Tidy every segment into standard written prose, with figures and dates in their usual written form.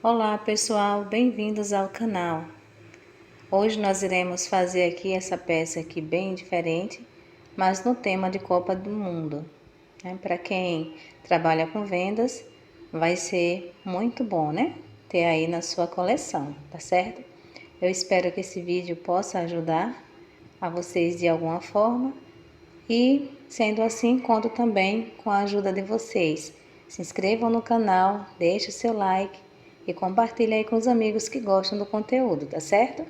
Olá pessoal, bem-vindos ao canal. Hoje nós iremos fazer aqui essa peça aqui bem diferente, mas no tema de Copa do Mundo. Para quem trabalha com vendas, vai ser muito bom, né? Ter aí na sua coleção, tá certo? Eu espero que esse vídeo possa ajudar a vocês de alguma forma e, sendo assim, conto também com a ajuda de vocês. Se inscrevam no canal, deixe o seu like e compartilhe aí com os amigos que gostam do conteúdo, tá certo?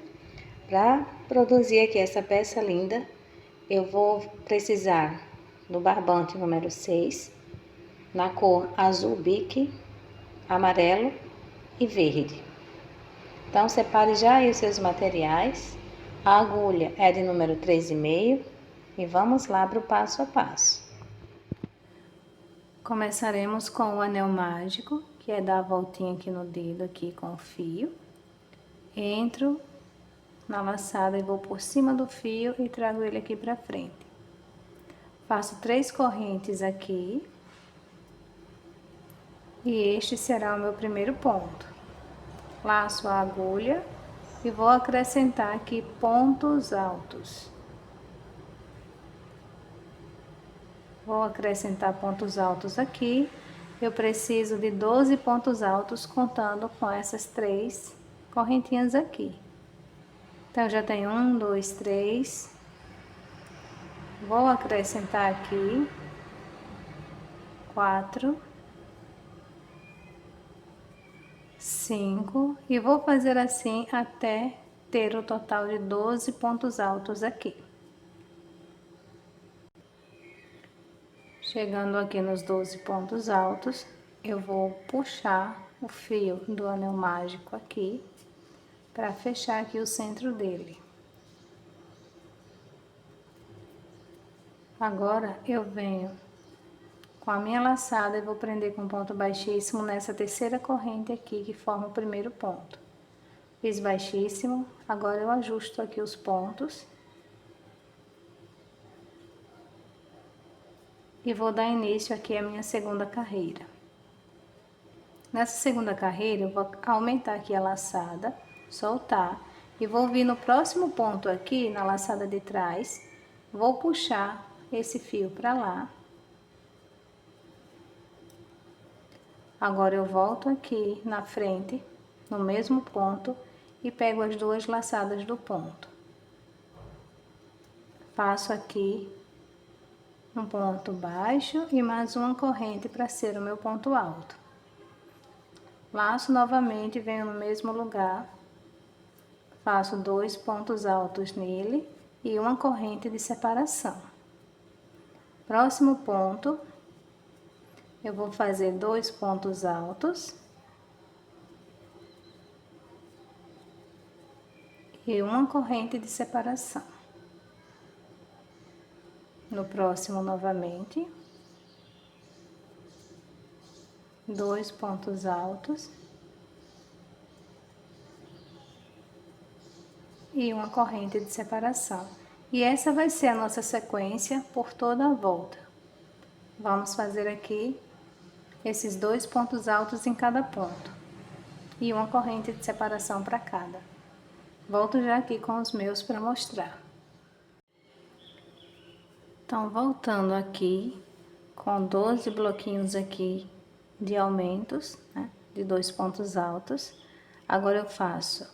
Para produzir aqui essa peça linda, eu vou precisar do barbante número 6, na cor azul bique, amarelo e verde. Então, separe já aí os seus materiais. A agulha é de número 3,5 e vamos lá para o passo a passo. Começaremos com o anel mágico, que é dar a voltinha aqui no dedo, aqui com o fio. Entro na laçada e vou por cima do fio e trago ele aqui pra frente. Faço 3 correntes aqui. E este será o meu primeiro ponto. Laço a agulha e vou acrescentar aqui pontos altos. Vou acrescentar pontos altos aqui. Eu preciso de 12 pontos altos, contando com essas 3 correntinhas aqui. Então, já tem 1, 2, 3. Vou acrescentar aqui 4, 5 e vou fazer assim até ter o total de 12 pontos altos aqui. Chegando aqui nos 12 pontos altos, eu vou puxar o fio do anel mágico aqui, para fechar aqui o centro dele. Agora, eu venho com a minha laçada e vou prender com ponto baixíssimo nessa terceira corrente aqui, que forma o primeiro ponto. Fiz baixíssimo, agora eu ajusto aqui os pontos. E vou dar início aqui à minha segunda carreira. Nessa segunda carreira, eu vou aumentar aqui a laçada, soltar, e vou vir no próximo ponto aqui, na laçada de trás, vou puxar esse fio para lá. Agora eu volto aqui na frente, no mesmo ponto, e pego as 2 laçadas do ponto. Passo aqui um ponto baixo e mais uma corrente para ser o meu ponto alto. Laço novamente, venho no mesmo lugar, faço 2 pontos altos nele e uma corrente de separação. Próximo ponto, eu vou fazer 2 pontos altos e uma corrente de separação. No próximo, novamente, 2 pontos altos e uma corrente de separação. E essa vai ser a nossa sequência por toda a volta. Vamos fazer aqui esses 2 pontos altos em cada ponto e uma corrente de separação para cada. Volto já aqui com os meus para mostrar. Então, voltando aqui com 12 bloquinhos aqui de aumentos, né, de 2 pontos altos. Agora eu faço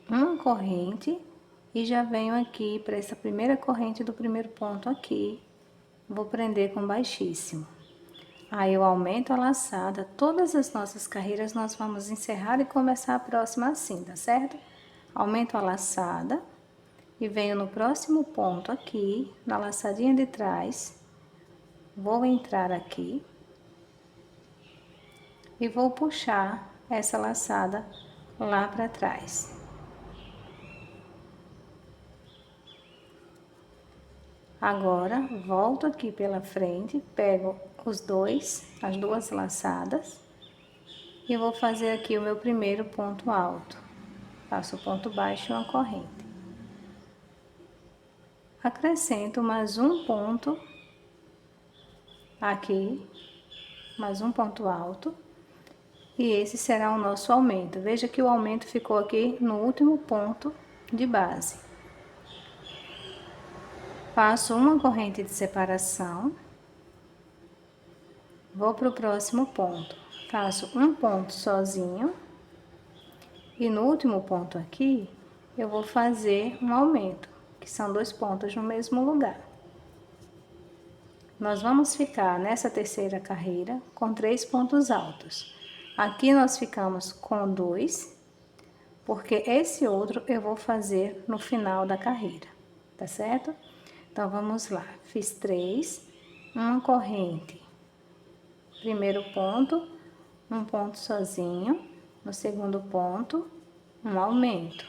uma corrente e já venho aqui para essa primeira corrente do primeiro ponto aqui. Vou prender com baixíssimo. Aí eu aumento a laçada. Todas as nossas carreiras nós vamos encerrar e começar a próxima assim, tá certo? Aumento a laçada e venho no próximo ponto aqui, na laçadinha de trás. Vou entrar aqui e vou puxar essa laçada lá para trás. Agora, volto aqui pela frente, pego as 2 laçadas e vou fazer aqui o meu primeiro ponto alto. Faço ponto baixo e uma corrente. Acrescento mais um ponto aqui, mais um ponto alto E esse será o nosso aumento. Veja que o aumento ficou aqui no último ponto de base. Faço uma corrente de separação. Vou para o próximo ponto. Faço um ponto sozinho. E no último ponto aqui, eu vou fazer um aumento, que são 2 pontos no mesmo lugar. Nós vamos ficar nessa terceira carreira com 3 pontos altos. Aqui nós ficamos com 2, porque esse outro eu vou fazer no final da carreira, tá certo? Então, vamos lá. Fiz 3, uma corrente. Primeiro ponto, um ponto sozinho. No segundo ponto, um aumento.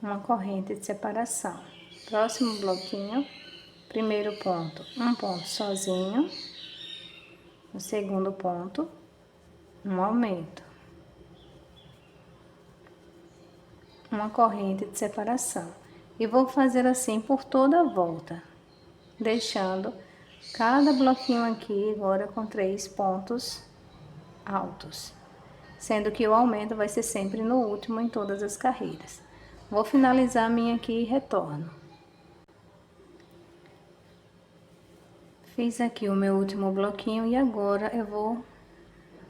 Uma corrente de separação. Próximo bloquinho, primeiro ponto, um ponto sozinho. No segundo ponto, um aumento. Uma corrente de separação. E vou fazer assim por toda a volta, deixando cada bloquinho aqui agora com 3 pontos altos, sendo que o aumento vai ser sempre no último em todas as carreiras. Vou finalizar a minha aqui e retorno. Fiz aqui o meu último bloquinho e agora eu vou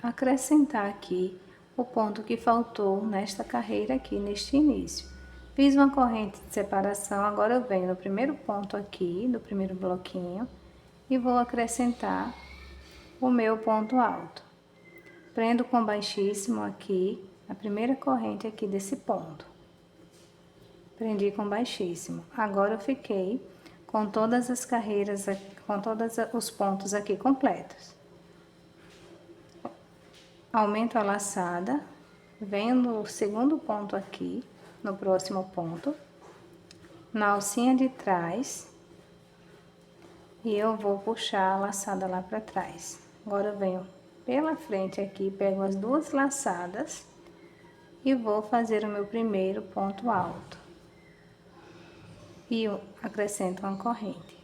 acrescentar aqui o ponto que faltou nesta carreira aqui, neste início. Fiz uma corrente de separação, agora eu venho no primeiro ponto aqui, do primeiro bloquinho, e vou acrescentar o meu ponto alto. Prendo com baixíssimo aqui, a primeira corrente aqui desse ponto. Prendi com baixíssimo. Agora eu fiquei com todas as carreiras, com todos os pontos aqui completos. Aumento a laçada, venho no segundo ponto aqui, no próximo ponto, na alcinha de trás, e eu vou puxar a laçada lá para trás. Agora eu venho pela frente aqui, pego as 2 laçadas e vou fazer o meu primeiro ponto alto. E eu acrescento uma corrente.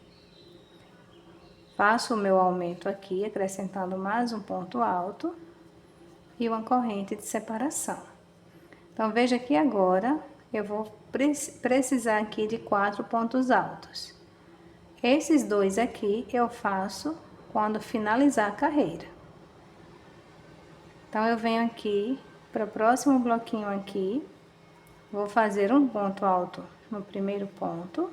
Faço o meu aumento aqui, acrescentando mais um ponto alto e uma corrente de separação. Então, veja que agora eu vou precisar aqui de 4 pontos altos. Esses 2 aqui eu faço quando finalizar a carreira. Então, eu venho aqui para o próximo bloquinho aqui, vou fazer um ponto alto no primeiro ponto,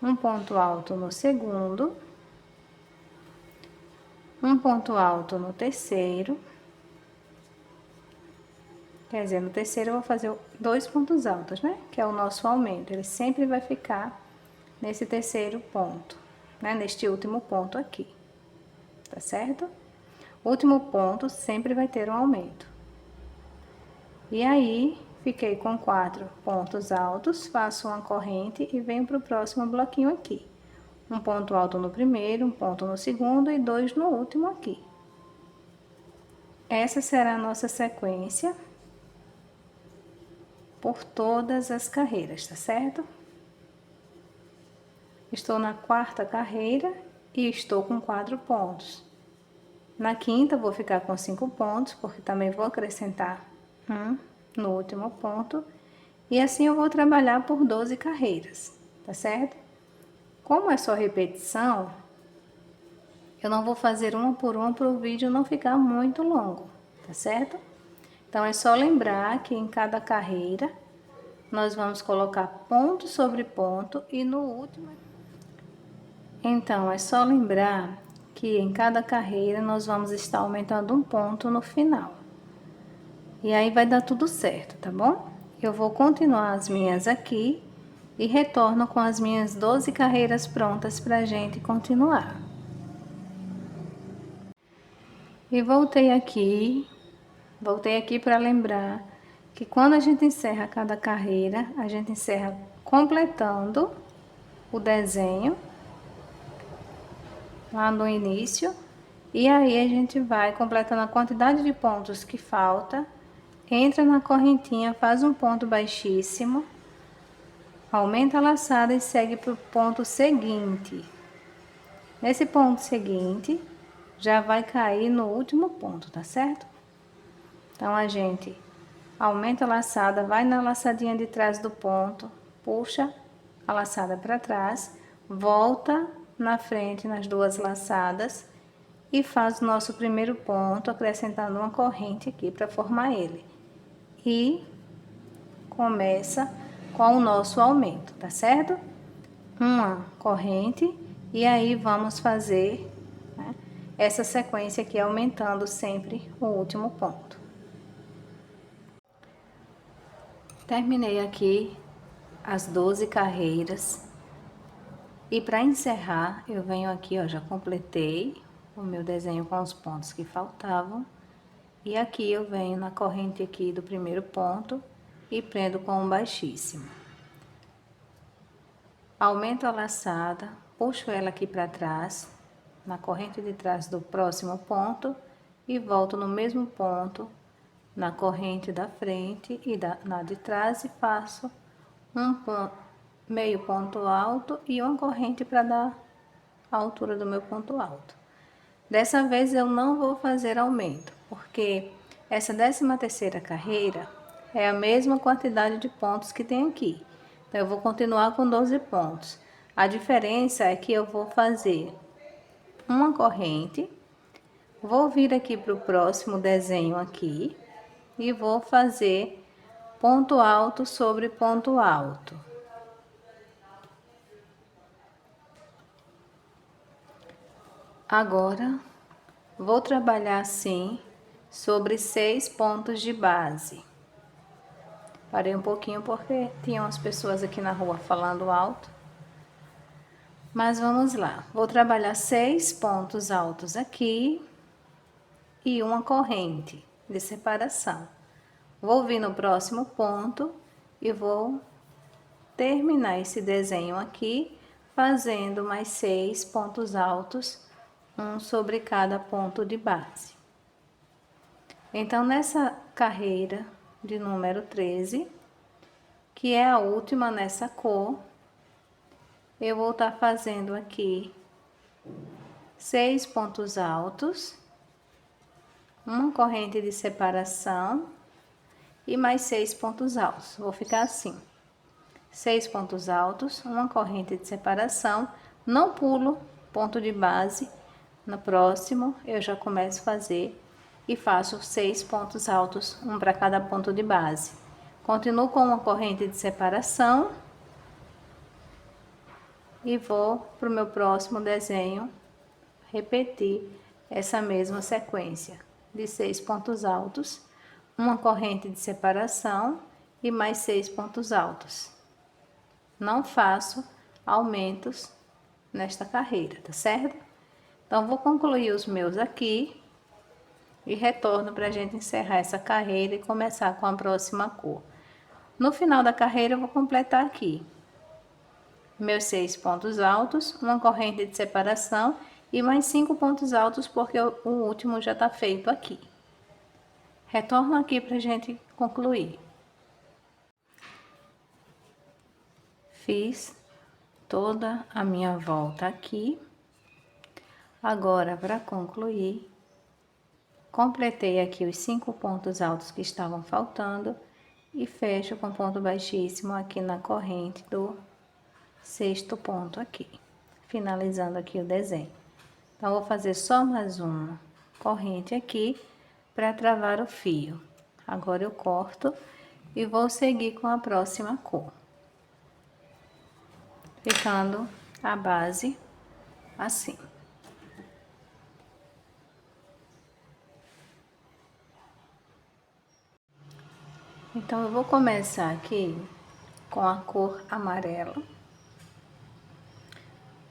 um ponto alto no segundo, um ponto alto no terceiro. Quer dizer, no terceiro eu vou fazer 2 pontos altos, né? Que é o nosso aumento. Ele sempre vai ficar nesse terceiro ponto, né? Neste último ponto aqui, tá certo? O último ponto sempre vai ter um aumento. E aí, fiquei com 4 pontos altos, faço uma corrente e venho para o próximo bloquinho aqui. Um ponto alto no primeiro, um ponto no segundo e 2 no último aqui. Essa será a nossa sequência por todas as carreiras, tá certo? Estou na 4ª carreira e estou com 4 pontos. Na 5ª vou ficar com 5 pontos, porque também vou acrescentar um no último ponto. E assim eu vou trabalhar por 12 carreiras, tá certo? Como é só repetição, eu não vou fazer uma por uma para o vídeo não ficar muito longo, tá certo? Então, é só lembrar que em cada carreira, nós vamos colocar ponto sobre ponto e no último... Então, é só lembrar que em cada carreira, nós vamos estar aumentando um ponto no final. E aí, vai dar tudo certo, tá bom? Eu vou continuar as minhas aqui e retorno com as minhas 12 carreiras prontas pra gente continuar. E voltei aqui para lembrar que quando a gente encerra cada carreira, a gente encerra completando o desenho lá no início, e aí a gente vai completando a quantidade de pontos que falta, entra na correntinha, faz um ponto baixíssimo, aumenta a laçada e segue para o ponto seguinte. Nesse ponto seguinte, já vai cair no último ponto, tá certo? Então, a gente aumenta a laçada, vai na laçadinha de trás do ponto, puxa a laçada para trás, volta na frente nas duas laçadas e faz o nosso primeiro ponto, acrescentando uma corrente aqui para formar ele. E começa com o nosso aumento, tá certo? Uma corrente e aí vamos fazer, né, essa sequência aqui aumentando sempre o último ponto. Terminei aqui as 12 carreiras e para encerrar eu venho aqui, ó, já completei o meu desenho com os pontos que faltavam e aqui eu venho na corrente aqui do primeiro ponto e prendo com um baixíssimo. Aumento a laçada, puxo ela aqui para trás, na corrente de trás do próximo ponto e volto no mesmo ponto, na corrente da frente e na de trás e faço um ponto, meio ponto alto e uma corrente para dar a altura do meu ponto alto. Dessa vez eu não vou fazer aumento, porque essa 13ª carreira é a mesma quantidade de pontos que tem aqui. Então, eu vou continuar com 12 pontos. A diferença é que eu vou fazer uma corrente, vou vir aqui para o próximo desenho aqui e vou fazer ponto alto sobre ponto alto. Agora, vou trabalhar assim sobre 6 pontos de base. Parei um pouquinho porque tinham as pessoas aqui na rua falando alto. Mas vamos lá. Vou trabalhar 6 pontos altos aqui e uma corrente de separação. Vou vir no próximo ponto e vou terminar esse desenho aqui fazendo mais 6 pontos altos, um sobre cada ponto de base. Então, nessa carreira de número 13, que é a última nessa cor, eu vou estar fazendo aqui 6 pontos altos, uma corrente de separação e mais 6 pontos altos. Vou ficar assim: 6 pontos altos, uma corrente de separação, não pulo ponto de base. No próximo, eu já começo a fazer e faço 6 pontos altos, um para cada ponto de base. Continuo com uma corrente de separação e vou para o meu próximo desenho repetir essa mesma sequência de 6 pontos altos, uma corrente de separação e mais 6 pontos altos. Não faço aumentos nesta carreira, tá certo? Então, vou concluir os meus aqui e retorno para a gente encerrar essa carreira e começar com a próxima cor. No final da carreira, eu vou completar aqui meus 6 pontos altos, uma corrente de separação e mais 5 pontos altos, porque o último já está feito aqui. Retorno aqui para a gente concluir. Fiz toda a minha volta aqui. Agora, para concluir, completei aqui os 5 pontos altos que estavam faltando e fecho com ponto baixíssimo aqui na corrente do 6º ponto aqui, finalizando aqui o desenho. Então, vou fazer só mais uma corrente aqui para travar o fio. Agora eu corto e vou seguir com a próxima cor, ficando a base assim. Então, eu vou começar aqui com a cor amarela.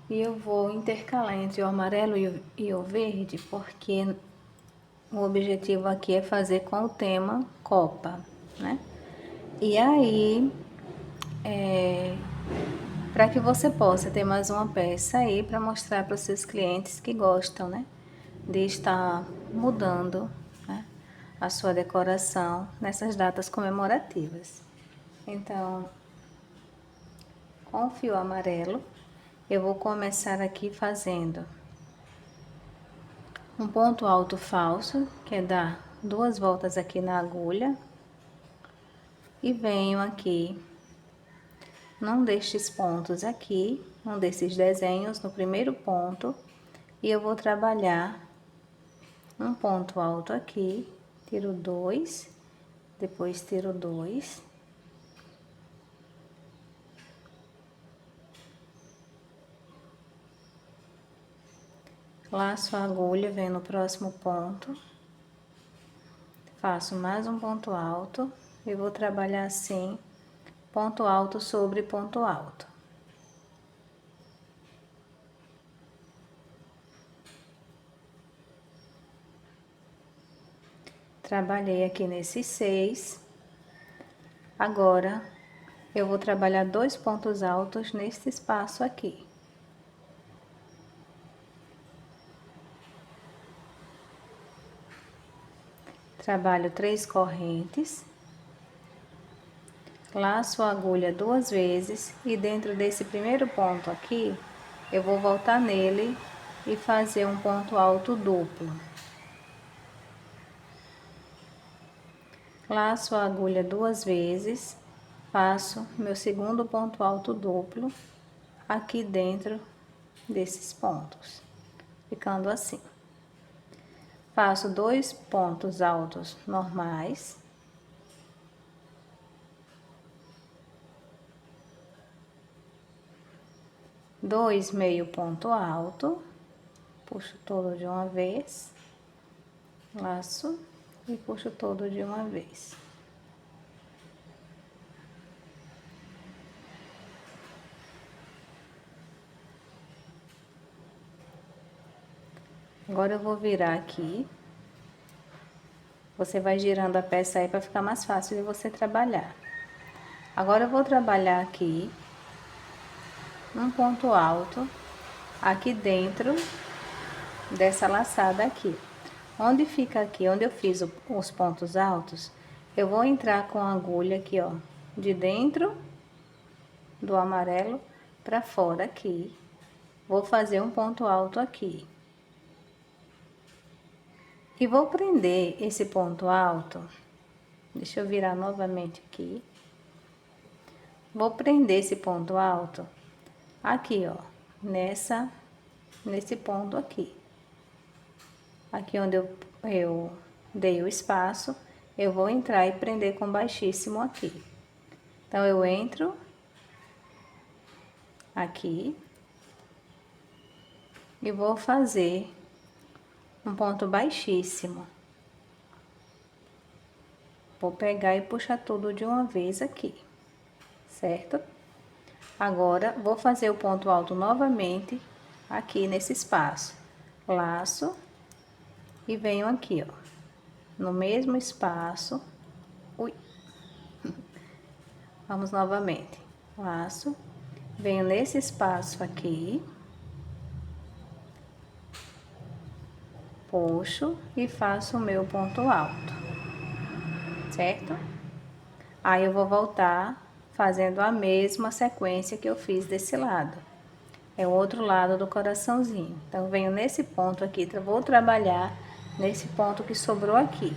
E eu vou intercalar entre o amarelo e o verde, porque o objetivo aqui é fazer com o tema Copa, né? E aí, para que você possa ter mais uma peça aí para mostrar para os seus clientes que gostam, né? De estar mudando, né, a sua decoração nessas datas comemorativas. Então, com o fio amarelo, eu vou começar aqui fazendo um ponto alto falso, que é dar 2 voltas aqui na agulha, e venho aqui num destes pontos aqui, um desses desenhos, no primeiro ponto, e eu vou trabalhar um ponto alto aqui, tiro 2, depois tiro 2, laço a agulha, venho no próximo ponto, faço mais um ponto alto e vou trabalhar assim, ponto alto sobre ponto alto. Trabalhei aqui nesses 6. Agora, eu vou trabalhar 2 pontos altos nesse espaço aqui. Trabalho 3 correntes. Laço a agulha 2 vezes e dentro desse primeiro ponto aqui, eu vou voltar nele e fazer um ponto alto duplo. Laço a agulha 2 vezes, faço meu segundo ponto alto duplo aqui dentro desses pontos, ficando assim. Faço 2 pontos altos normais. Dois meio ponto alto, puxo todo de uma vez, laço e puxo todo de uma vez. Agora eu vou virar aqui. Você vai girando a peça aí para ficar mais fácil de você trabalhar. Agora eu vou trabalhar aqui um ponto alto aqui dentro dessa laçada aqui. Onde fica aqui, onde eu fiz os pontos altos, eu vou entrar com a agulha aqui, ó, de dentro do amarelo para fora aqui. Vou fazer um ponto alto aqui. E vou prender esse ponto alto. Deixa eu virar novamente aqui. Vou prender esse ponto alto aqui, ó, nesse ponto aqui. Aqui onde eu dei o espaço, eu vou entrar e prender com baixíssimo aqui. Então, eu entro aqui e vou fazer um ponto baixíssimo. Vou pegar e puxar tudo de uma vez aqui, certo? Agora, vou fazer o ponto alto novamente aqui nesse espaço. Laço e venho aqui, ó, no mesmo espaço. Ui. Vamos novamente. Laço, venho nesse espaço aqui. Puxo e faço o meu ponto alto, certo? Aí, eu vou voltar fazendo a mesma sequência que eu fiz desse lado. É o outro lado do coraçãozinho. Então, venho nesse ponto aqui, vou trabalhar nesse ponto que sobrou aqui.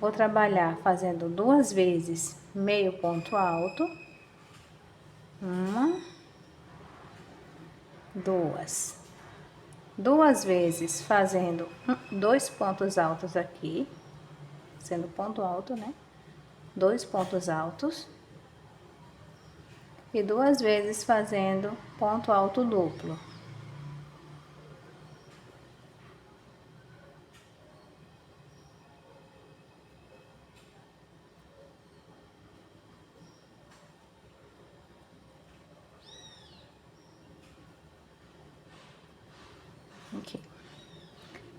Vou trabalhar fazendo 2 vezes meio ponto alto. 1, 2. 2 vezes fazendo 2 pontos altos aqui, sendo ponto alto, né? 2 pontos altos. E 2 vezes fazendo ponto alto duplo. Aqui.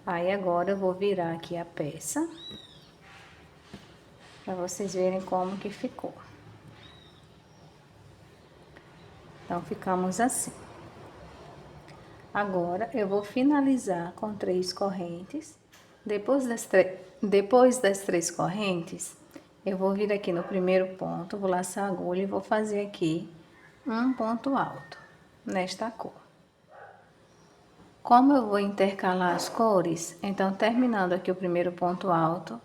Aí, agora eu vou virar aqui a peça, para vocês verem como que ficou. Então, ficamos assim. Agora, eu vou finalizar com 3 correntes. Depois das 3 correntes, eu vou vir aqui no primeiro ponto, vou laçar a agulha e vou fazer aqui um ponto alto. nesta cor. Como eu vou intercalar as cores, então terminando aqui o primeiro ponto alto,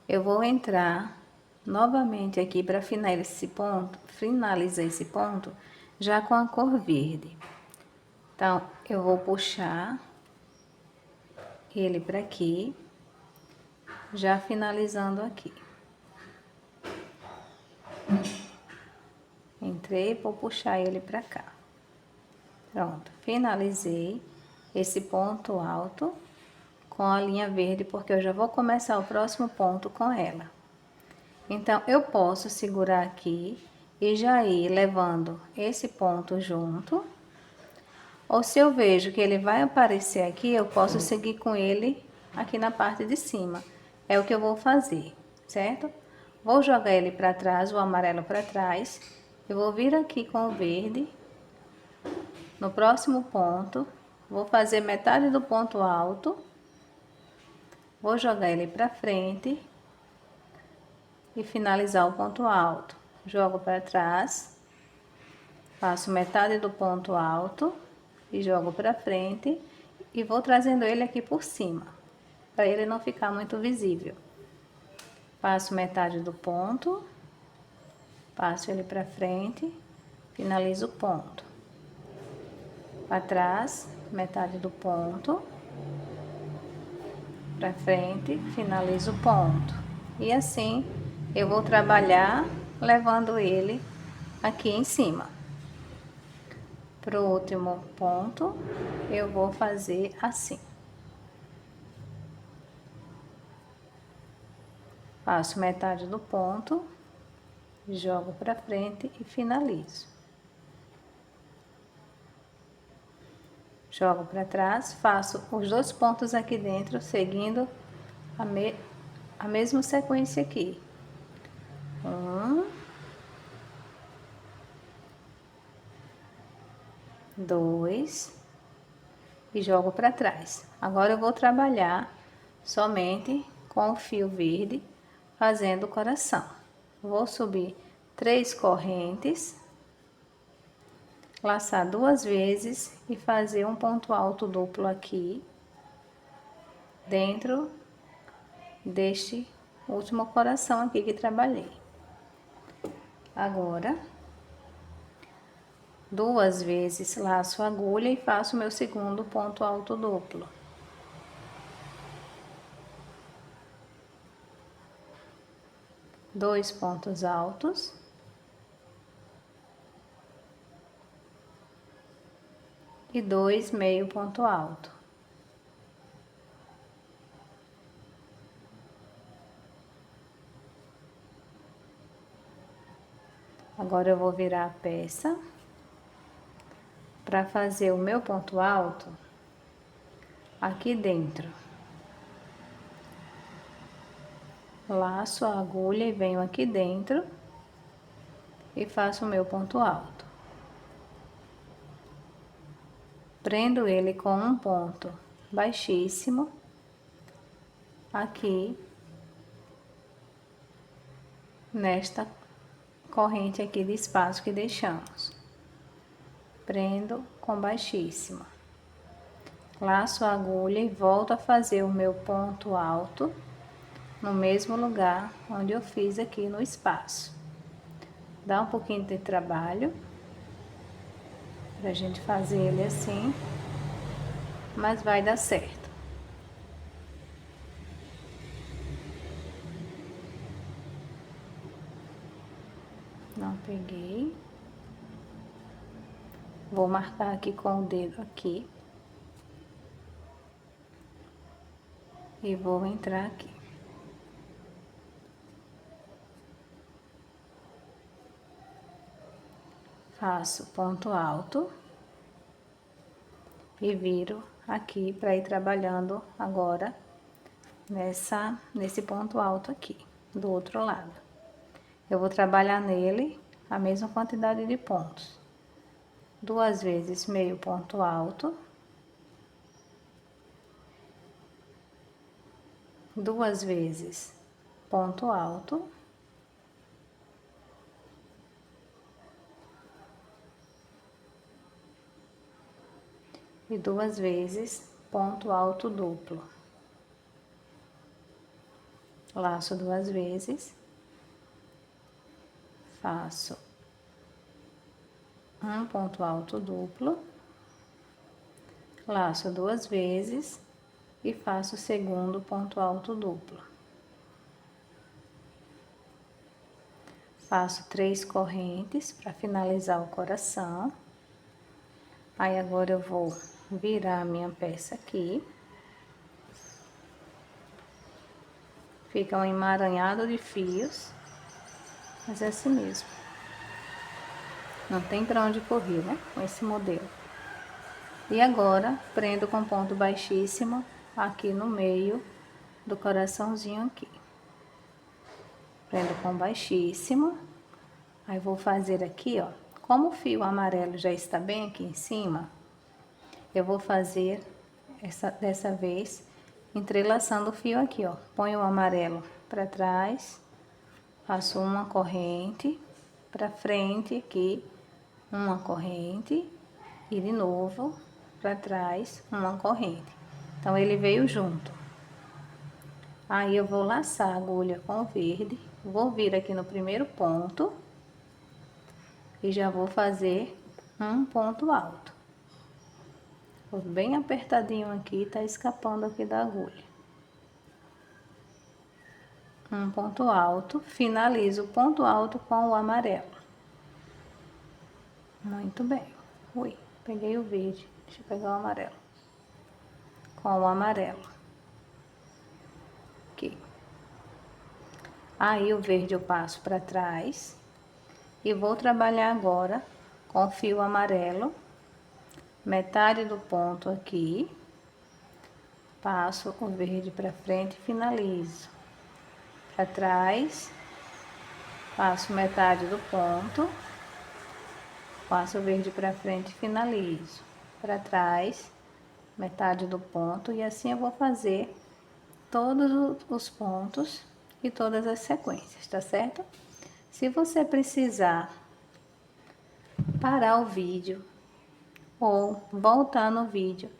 eu vou entrar novamente aqui para finalizar esse ponto já com a cor verde. Então, eu vou puxar ele para aqui, já finalizando aqui. Entrei, vou puxar ele para cá. Pronto, finalizei esse ponto alto com a linha verde, porque eu já vou começar o próximo ponto com ela. Então, eu posso segurar aqui e já ir levando esse ponto junto. Ou se eu vejo que ele vai aparecer aqui, eu posso seguir com ele aqui na parte de cima. É o que eu vou fazer, certo? Vou jogar ele para trás, o amarelo para trás. Eu vou vir aqui com o verde. No próximo ponto, vou fazer metade do ponto alto. Vou jogar ele para frente. E finalizar o ponto alto. Jogo para trás. Faço metade do ponto alto. E jogo para frente. E vou trazendo ele aqui por cima. Para ele não ficar muito visível. Passo metade do ponto. Passo ele para frente. Finalizo o ponto. Para trás, metade do ponto. Para frente, finalizo o ponto. E assim eu vou trabalhar levando ele aqui em cima. Pro último ponto, eu vou fazer assim. Faço metade do ponto, jogo para frente e finalizo. Jogo para trás, faço os dois pontos aqui dentro, seguindo a mesma sequência aqui. 1, 2 e jogo para trás. Agora eu vou trabalhar somente com o fio verde, fazendo o coração. Vou subir 3 correntes, laçar 2 vezes e fazer um ponto alto duplo aqui, dentro deste último coração aqui que trabalhei. Agora, 2 vezes laço a agulha e faço meu segundo ponto alto duplo. Dois pontos altos. E 2 meio ponto alto. Agora eu vou virar a peça para fazer o meu ponto alto aqui dentro. Laço a agulha e venho aqui dentro e faço o meu ponto alto. Prendo ele com um ponto baixíssimo aqui nesta corrente aqui de espaço que deixamos. Prendo com baixíssima. Laço a agulha e volto a fazer o meu ponto alto no mesmo lugar onde eu fiz aqui no espaço. Dá um pouquinho de trabalho pra gente fazer ele assim, mas vai dar certo. Não peguei. Vou marcar aqui com o dedo aqui. E vou entrar aqui. Faço ponto alto. E viro aqui para ir trabalhando agora nesse ponto alto aqui, do outro lado. Eu vou trabalhar nele a mesma quantidade de pontos. 2 vezes meio ponto alto. 2 vezes ponto alto. e 2 vezes ponto alto duplo. Laço 2 vezes, faço um ponto alto duplo, laço 2 vezes e faço o segundo ponto alto duplo. Faço 3 correntes para finalizar o coração. Aí agora eu vou virar a minha peça aqui. Fica um emaranhado de fios, mas é assim mesmo. Não tem para onde correr, né? Com esse modelo. E agora, prendo com ponto baixíssimo aqui no meio do coraçãozinho aqui. Prendo com baixíssimo. Aí vou fazer aqui, ó. Como o fio amarelo já está bem aqui em cima, eu vou fazer dessa vez entrelaçando o fio aqui, ó. Ponho o amarelo para trás, faço uma corrente para frente aqui, uma corrente e de novo para trás uma corrente. Então ele veio junto. Aí eu vou laçar a agulha com o verde, vou vir aqui no primeiro ponto e já vou fazer um ponto alto. Vou bem apertadinho aqui, tá escapando aqui da agulha. Um ponto alto, finalizo o ponto alto com o amarelo. Muito bem. Ui, peguei o verde, deixa eu pegar o amarelo. Com o amarelo. Aqui. Aí o verde eu passo para trás e vou trabalhar agora com o fio amarelo, metade do ponto aqui, passo o verde para frente e finalizo. Para trás, passo metade do ponto, passo o verde para frente e finalizo. Para trás, metade do ponto, e assim eu vou fazer todos os pontos e todas as sequências, tá certo? Se você precisar parar o vídeo ou voltar no vídeo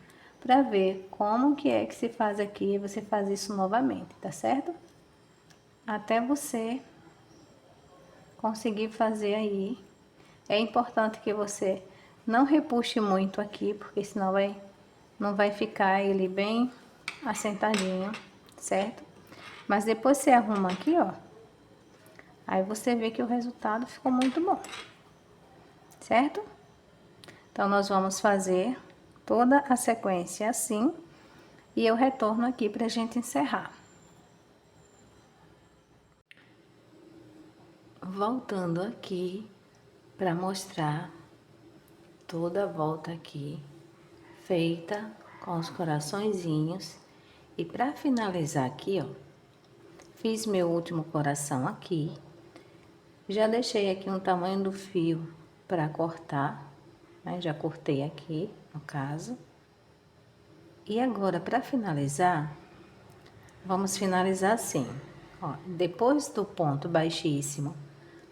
para ver como que é que se faz aqui, você faz isso novamente, tá certo? Até você conseguir fazer aí. É importante que você não repuxe muito aqui, porque senão não vai ficar ele bem assentadinho, certo? Mas depois você arruma aqui, ó. Aí você vê que o resultado ficou muito bom, certo? Então, nós vamos fazer toda a sequência assim, e eu retorno aqui pra gente encerrar. Voltando aqui para mostrar toda a volta aqui, feita com os coraçõezinhos. E para finalizar aqui, ó, fiz meu último coração aqui. Já deixei aqui um tamanho do fio para cortar, né? Já cortei aqui, no caso. E agora, para finalizar, vamos finalizar assim, ó. Depois do ponto baixíssimo,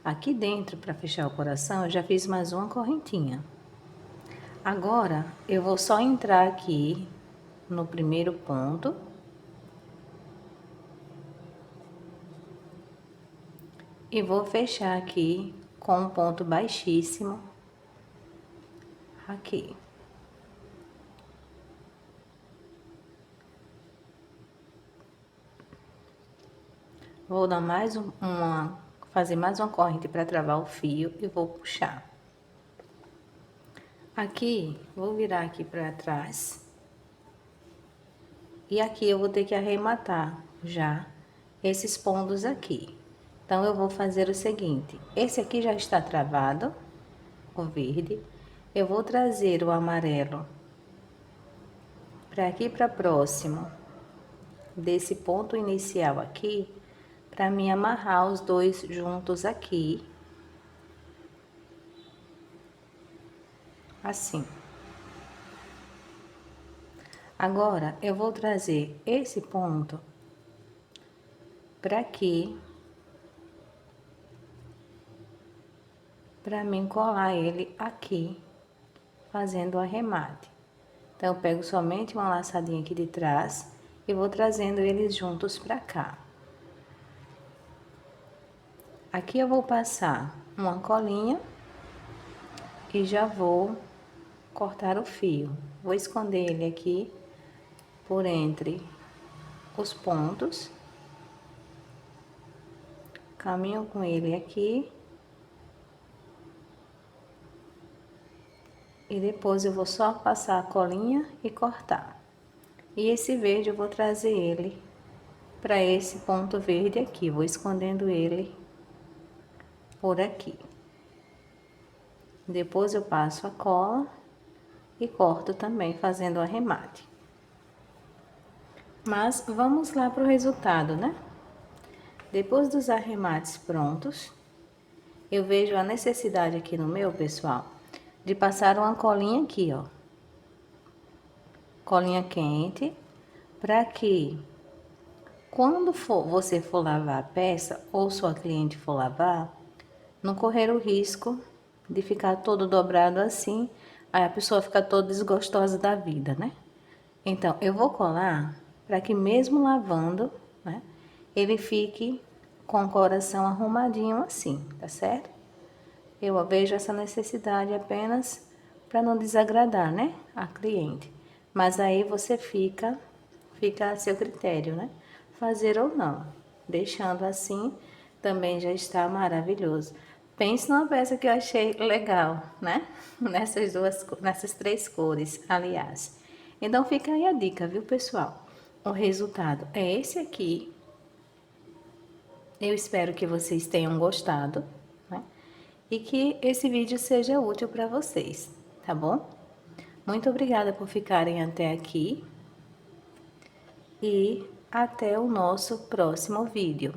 aqui dentro, para fechar o coração, eu já fiz mais uma correntinha. Agora, eu vou só entrar aqui no primeiro ponto. E vou fechar aqui com um ponto baixíssimo aqui. Vou dar fazer mais uma corrente para travar o fio e vou puxar. Aqui, vou virar aqui para trás. E aqui eu vou ter que arrematar já esses pontos aqui. Então, eu vou fazer o seguinte, esse aqui já está travado, o verde. Eu vou trazer o amarelo para aqui para próximo desse ponto inicial aqui, para mim amarrar os dois juntos aqui. Assim. Agora, eu vou trazer esse ponto para aqui, para mim colar ele aqui, fazendo o arremate. Então, eu pego somente uma laçadinha aqui de trás e vou trazendo eles juntos pra cá. Aqui eu vou passar uma colinha e já vou cortar o fio. Vou esconder ele aqui por entre os pontos. Caminho com ele aqui. E depois eu vou só passar a colinha e cortar. E esse verde eu vou trazer ele para esse ponto verde aqui. Vou escondendo ele por aqui. Depois eu passo a cola e corto também fazendo o arremate. Mas vamos lá para o resultado, né? Depois dos arremates prontos, eu vejo a necessidade aqui no meu, pessoal, de passar uma colinha aqui, ó. Colinha quente, para que quando você for lavar a peça, ou sua cliente for lavar, não correr o risco de ficar todo dobrado assim, aí a pessoa fica toda desgostosa da vida, né? Então, eu vou colar para que mesmo lavando, né, ele fique com o coração arrumadinho assim, tá certo? Eu vejo essa necessidade apenas para não desagradar, né, a cliente. Mas aí você fica a seu critério, né? Fazer ou não. Deixando assim, também já está maravilhoso. Pense numa peça que eu achei legal, né? Nessas três cores, aliás. Então, fica aí a dica, viu, pessoal? O resultado é esse aqui. Eu espero que vocês tenham gostado, né? E que esse vídeo seja útil para vocês, tá bom? Muito obrigada por ficarem até aqui. E até o nosso próximo vídeo.